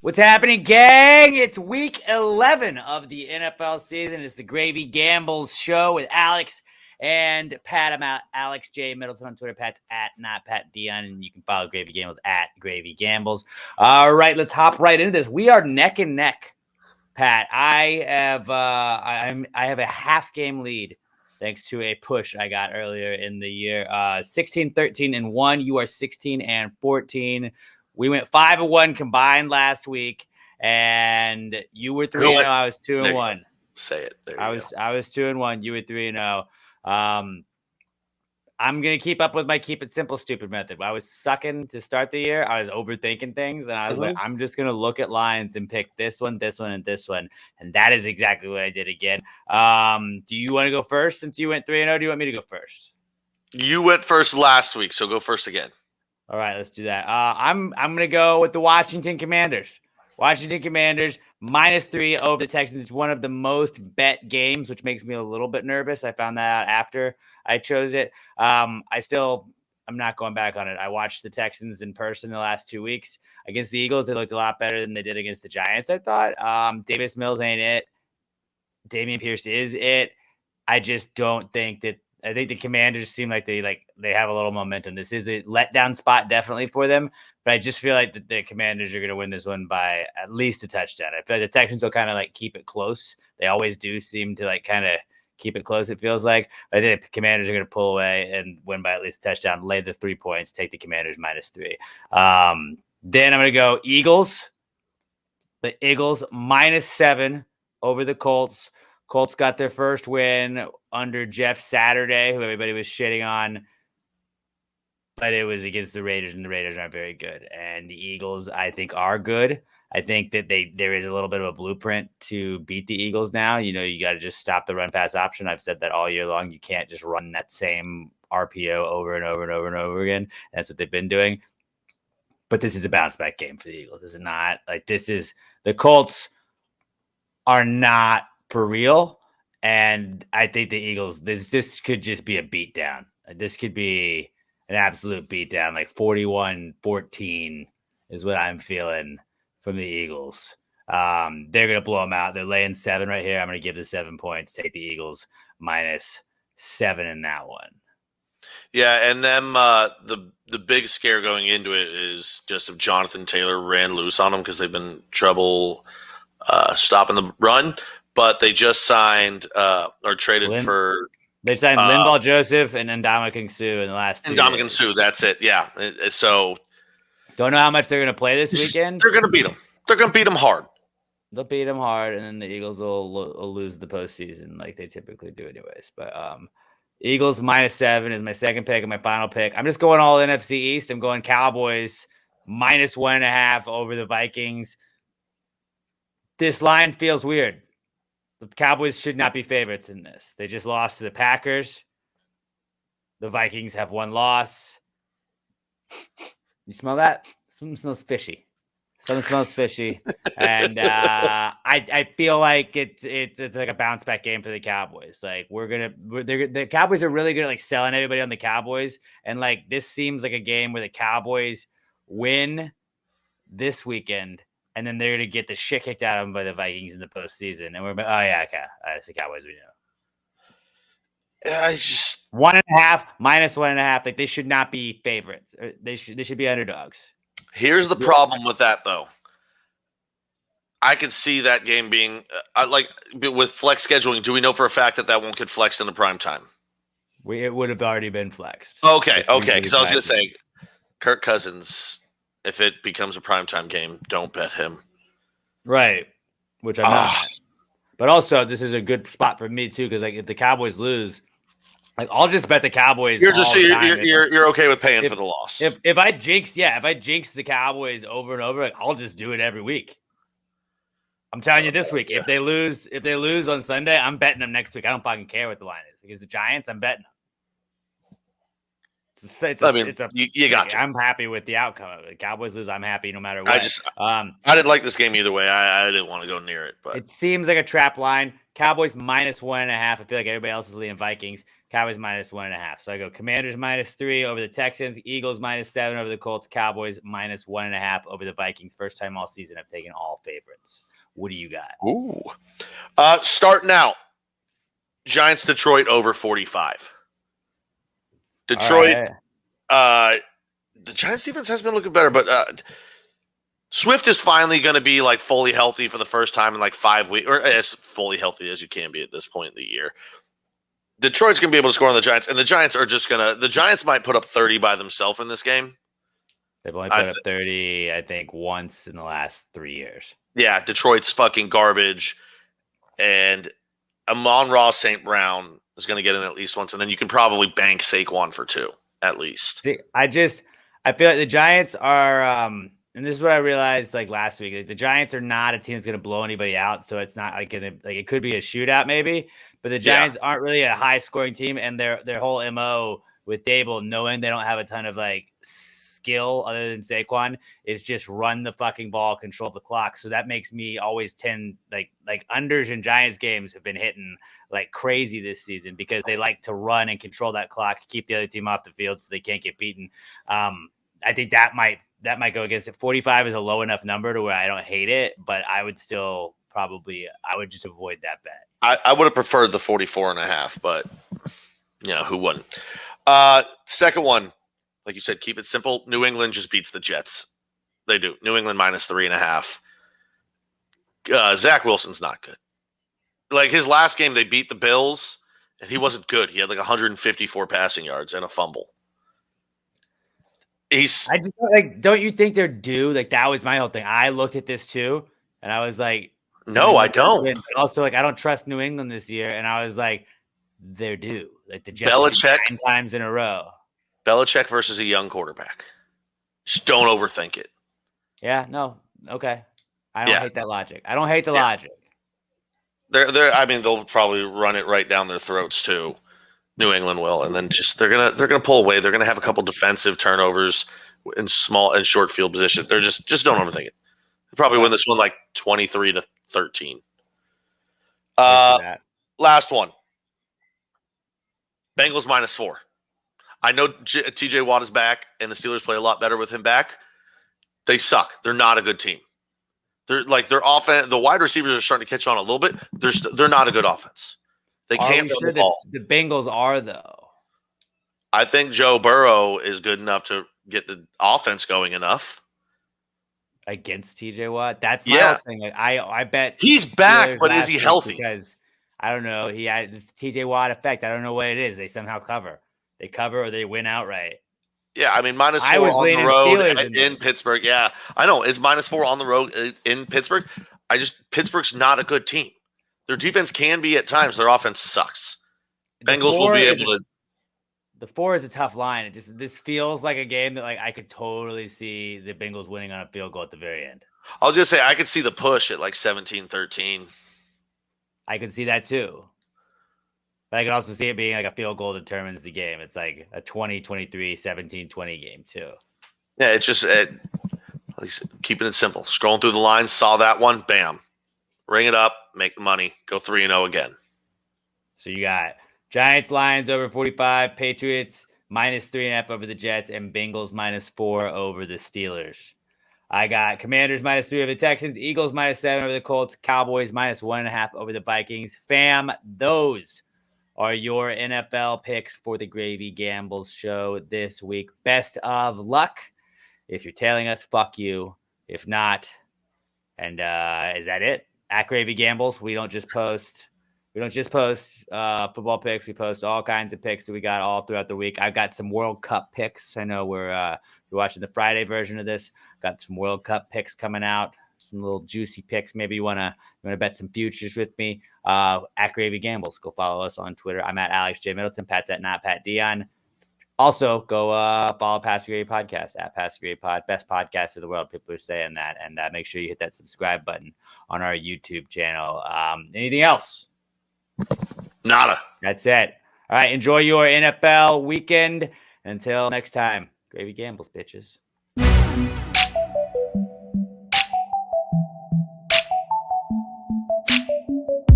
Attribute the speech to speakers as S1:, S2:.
S1: What's happening, gang? It's week 11 of the NFL season. It's the Gravy Gambles show with Alex and Pat. I'm at Alex J. Middleton on Twitter. Pat's at not Pat Dion, and you can follow Gravy Gambles at Gravy Gambles. All right, let's hop right into this. We are neck and neck, Pat. I have a half game lead thanks to a push I got earlier in the year. 16-13-1. You are 16-14. We went 5-1 combined last week, and you were 3-0. I was 2-1.
S2: Say it. There
S1: I was 2-1. You were 3-0. I'm gonna keep up with my keep it simple stupid method. I was sucking to start the year. I was overthinking things, and I was like, I'm just gonna look at lines and pick this one, and this one, and that is exactly what I did again. Do you want to go first since you went 3-0? Do you want me to go first?
S2: You went first last week, so go first again.
S1: All right, let's do that. I'm gonna go with the Washington Commanders. Washington Commanders -3 over the Texans. It's one of the most bet games, which makes me a little bit nervous. I found that out after I chose it. I'm not going back on it. I watched the Texans in person the last 2 weeks against the Eagles. They looked a lot better than they did against the Giants, I thought. Davis Mills ain't it. Dameon Pierce is it. I just don't think that. I think the Commanders seem like they have a little momentum. This is a letdown spot definitely for them, but I just feel like the Commanders are going to win this one by at least a touchdown. I feel like the Texans will kind of like keep it close. They always do seem to like kind of keep it close, it feels like. But I think the Commanders are going to pull away and win by at least a touchdown, lay the 3 points, take the Commanders -3. Then I'm going to go Eagles. The Eagles -7 over the Colts. Colts got their first win under Jeff Saturday, who everybody was shitting on, but it was against the Raiders, and the Raiders aren't very good. And the Eagles, I think, are good. I think that there is a little bit of a blueprint to beat the Eagles now. You know, you got to just stop the run-pass option. I've said that all year long. You can't just run that same RPO over and over and over and over again. That's what they've been doing. But this is a bounce-back game for the Eagles. This is not like the Colts are not for real, and I think the Eagles, this could just be a beatdown. This could be an absolute beatdown, like 41-14 is what I'm feeling from the Eagles. They're going to blow them out. They're laying 7 right here. I'm going to give the 7 points, take the Eagles -7 in that one.
S2: Yeah, and then the big scare going into it is just if Jonathan Taylor ran loose on them because they've been trouble stopping the run. But they just signed or traded for.
S1: They signed Linval Joseph and Ndamukong Suh in the last 2 years.
S2: Ndamukong Suh, that's it. Yeah. So
S1: don't know how much they're going to play this weekend.
S2: They're going to beat them. They're going to beat them hard.
S1: They'll beat them hard, and then the Eagles will lose the postseason like they typically do, anyways. But Eagles -7 is my second pick and my final pick. I'm just going all NFC East. I'm going Cowboys -1.5 over the Vikings. This line feels weird. The Cowboys should not be favorites in this. They just lost to the Packers. The Vikings have 1 loss. You smell that? Something smells fishy. Something smells fishy. And I feel like it's like a bounce back game for the Cowboys. Like the Cowboys are really good at like selling everybody on the Cowboys. And like this seems like a game where the Cowboys win this weekend. And then they're going to get the shit kicked out of them by the Vikings in the postseason. And we're like, oh, yeah, okay. That's the Cowboys we know.
S2: I just
S1: 1.5 -1.5. Like they should not be favorites. They should be underdogs.
S2: Here's the problem with that, though. I could see that game being with flex scheduling. Do we know for a fact that won't get flexed in the prime time?
S1: It would have already been flexed.
S2: Okay. Because I was going to say, Kirk Cousins. If it becomes a primetime game, don't bet him.
S1: Right. Which I'm not. But also, this is a good spot for me, too, because like if the Cowboys lose, like I'll just bet the Cowboys.
S2: You're okay with paying for the loss.
S1: If I jinx the Cowboys over and over, like, I'll just do it every week. I'm telling you this week. If they lose on Sunday, I'm betting them next week. I don't fucking care what the line is. Against the Giants, I'm betting them.
S2: You got to.
S1: I'm happy with the outcome. The Cowboys lose, I'm happy no matter what.
S2: I didn't like this game either way. I didn't want to go near it, but
S1: it seems like a trap line. Cowboys -1.5. I feel like everybody else is leading Vikings. Cowboys -1.5. So I go Commanders -3 over the Texans, Eagles -7 over the Colts, Cowboys -1.5 over the Vikings. First time all season I've taken all favorites. What do you got?
S2: Ooh. Starting out, Giants Detroit over 45. Detroit,
S1: right.
S2: the Giants defense has been looking better, but Swift is finally going to be like fully healthy for the first time in like 5 weeks, or as fully healthy as you can be at this point in the year. Detroit's going to be able to score on the Giants, and the Giants are just going to – the Giants might put up 30 by themselves in this game.
S1: They've only put up 30, I think, once in the last 3 years.
S2: Yeah, Detroit's fucking garbage, and Amon-Ra St. Brown is going to get in at least once, and then you can probably bank Saquon for 2 at least.
S1: See, I feel like the Giants are and this is what I realized like last week. Like, the Giants are not a team that's going to blow anybody out, so it's not like it could be a shootout maybe, but the Giants aren't really a high scoring team, and their whole MO with Dable, knowing they don't have a ton of like skill other than Saquon, is just run the fucking ball, control the clock. So that makes me always tend like unders in Giants games have been hitting like crazy this season because they like to run and control that clock, keep the other team off the field so they can't get beaten. I think that might go against it. 45 is a low enough number to where I don't hate it, but I would still I would just avoid that bet.
S2: I would have preferred the 44.5, but who wouldn't? Second one, like you said, keep it simple. New England just beats the Jets. They do. New England -3.5. Zach Wilson's not good. Like his last game, they beat the Bills, and he wasn't good. He had like 154 passing yards and a fumble.
S1: Don't you think they're due? Like that was my whole thing. I looked at this too, and I was like,
S2: no, I don't.
S1: But also, like, I don't trust New England this year, and I was like, they're due. Like the Jets
S2: Belichick
S1: 9 times in a row.
S2: Belichick versus a young quarterback. Just don't overthink it.
S1: Yeah, no, okay. I don't hate that logic. I don't hate the logic.
S2: They'll probably run it right down their throats too. New England will, and then they're gonna pull away. They're gonna have a couple defensive turnovers in small and short field position. They're just don't overthink it. They probably win this one like 23-13. Last one. Bengals -4. I know TJ Watt is back, and the Steelers play a lot better with him back. They suck. They're not a good team. They're like their offense. The wide receivers are starting to catch on a little bit. They're not a good offense. They can't run the ball.
S1: The Bengals are though.
S2: I think Joe Burrow is good enough to get the offense going enough
S1: against TJ Watt. That's my thing. Like, I bet
S2: he's back, but is he healthy?
S1: Because I don't know. He had this TJ Watt effect. I don't know what it is. They somehow cover. They cover or they win outright.
S2: Yeah, I mean, -4 on the road in Pittsburgh. Yeah, I know. It's -4 on the road in Pittsburgh. Pittsburgh's not a good team. Their defense can be at times. Their offense sucks. Bengals will be able to.
S1: The 4 is a tough line. This feels like a game that like I could totally see the Bengals winning on a field goal at the very end.
S2: I'll just say I could see the push at like 17-13.
S1: I could see that too. But I could also see it being like a field goal determines the game. It's like a 20-23, 17-20 game too.
S2: Yeah, it's just at least keeping it simple. Scrolling through the lines, saw that one, bam. Ring it up, make the money, go 3-0 again.
S1: So you got Giants, Lions over 45, Patriots -3.5 over the Jets, and Bengals -4 over the Steelers. I got Commanders -3 over the Texans, Eagles -7 over the Colts, Cowboys -1.5 over the Vikings. Fam, those are your NFL picks for the Gravy Gambles show this week. Best of luck. If you're tailing us, fuck you. If not, and is that it? At Gravy Gambles, we don't just post football picks. We post all kinds of picks that we got all throughout the week. I've got some World Cup picks. I know you're watching the Friday version of this. Got some World Cup picks coming out. Some little juicy picks. Maybe you wanna bet some futures with me. At Gravy Gambles. Go follow us on Twitter. I'm at Alex J. Middleton. Pat's at not Pat Dion. Also, go follow Pass the Gravy Podcast at Pass the Gravy Pod. Best podcast in the world. People are saying that. And make sure you hit that subscribe button on our YouTube channel. Anything else?
S2: Nada.
S1: That's it. All right. Enjoy your NFL weekend. Until next time, Gravy Gambles, bitches.